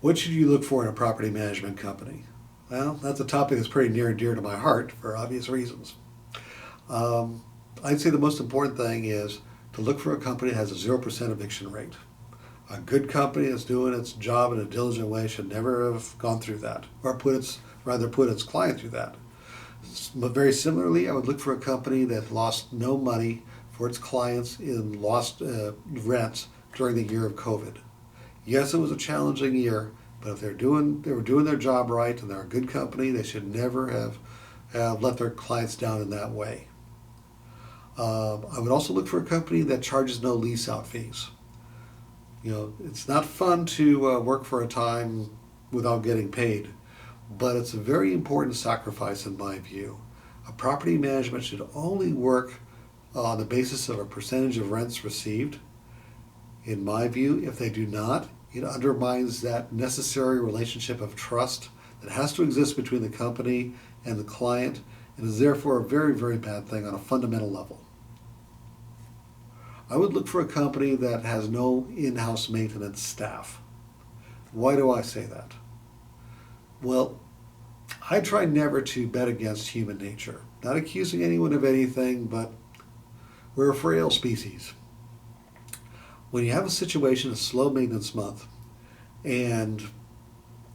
What should you look for in a property management company? Well, that's a topic that's pretty near and dear to my heart for obvious reasons. I'd say the most important thing is to look for a company that has a 0% eviction rate. A good company that's doing its job in a diligent way should never have gone through that, or put its client through that. But very similarly, I would look for a company that lost no money for its clients in lost rents during the year of COVID. Yes, it was a challenging year, but if they were doing their job right and they're a good company, they should never have let their clients down in that way. I would also look for a company that charges no lease out fees. It's not fun to work for a time without getting paid, but it's a very important sacrifice in my view. A property management should only work on the basis of a percentage of rents received. In my view, if they do not, it undermines that necessary relationship of trust that has to exist between the company and the client, and is therefore a very, very bad thing on a fundamental level. I would look for a company that has no in-house maintenance staff. Why do I say that? Well, I try never to bet against human nature. Not accusing anyone of anything, but we're a frail species. When you have a situation, a slow maintenance month, and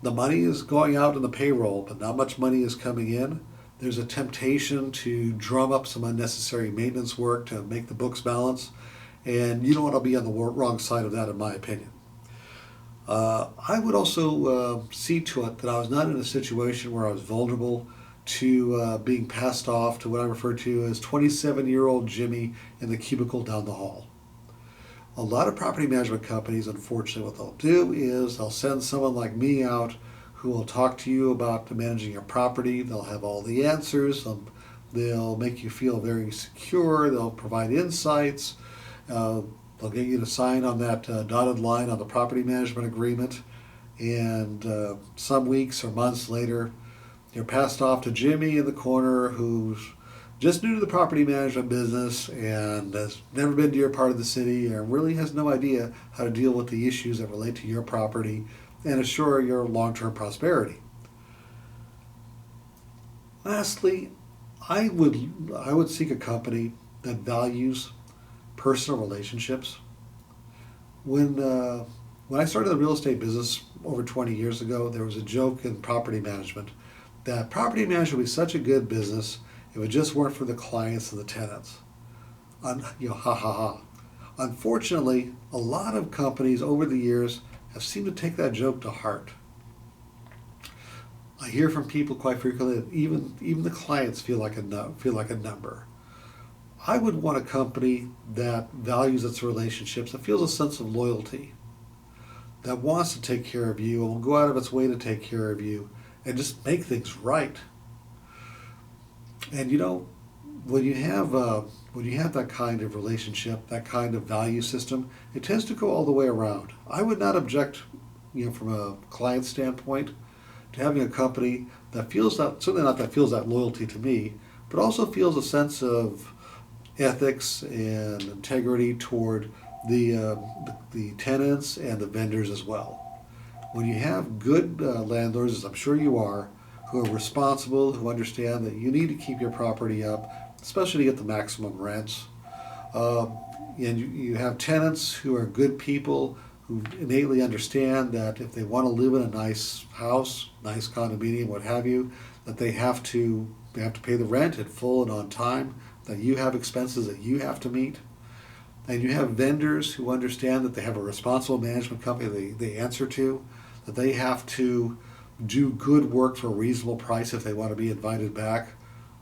the money is going out in the payroll, but not much money is coming in, there's a temptation to drum up some unnecessary maintenance work to make the books balance, and you don't want to be on the wrong side of that, in my opinion. I would also see to it that I was not in a situation where I was vulnerable to being passed off to what I refer to as 27-year-old Jimmy in the cubicle down the hall. A lot of property management companies, unfortunately, what they'll do is they'll send someone like me out who will talk to you about managing your property. They'll have all the answers. They'll make you feel very secure. They'll provide insights. They'll get you to sign on that dotted line on the property management agreement. And some weeks or months later, you're passed off to Jimmy in the corner who's just new to the property management business and has never been to your part of the city and really has no idea how to deal with the issues that relate to your property and assure your long-term prosperity. Lastly, I would seek a company that values personal relationships. When I started the real estate business over 20 years ago, there was a joke in property management that property management would be such a good business if it just weren't for the clients and the tenants. Ha ha ha. Unfortunately, a lot of companies over the years have seemed to take that joke to heart. I hear from people quite frequently that even the clients feel like a number. I would want a company that values its relationships, that feels a sense of loyalty, that wants to take care of you and will go out of its way to take care of you and just make things right. And when you have that kind of relationship, that kind of value system, it tends to go all the way around. I would not object, from a client standpoint, to having a company that feels that, certainly not that feels that loyalty to me, but also feels a sense of ethics and integrity toward the tenants and the vendors as well. When you have good landlords, as I'm sure you are, who are responsible, who understand that you need to keep your property up, especially to get the maximum rents, and you have tenants who are good people who innately understand that if they want to live in a nice house, nice condominium, what have you, that they have to pay the rent in full and on time, that you have expenses that you have to meet. And you have vendors who understand that they have a responsible management company they answer to, that they have to do good work for a reasonable price if they want to be invited back.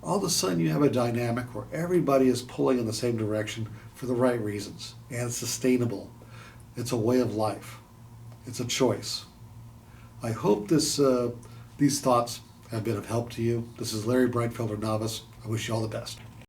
All of a sudden you have a dynamic where everybody is pulling in the same direction for the right reasons, and it's sustainable. It's a way of life. It's a choice. I hope these thoughts have been of help to you. This is Larry Breitfelder-Navas. I wish you all the best.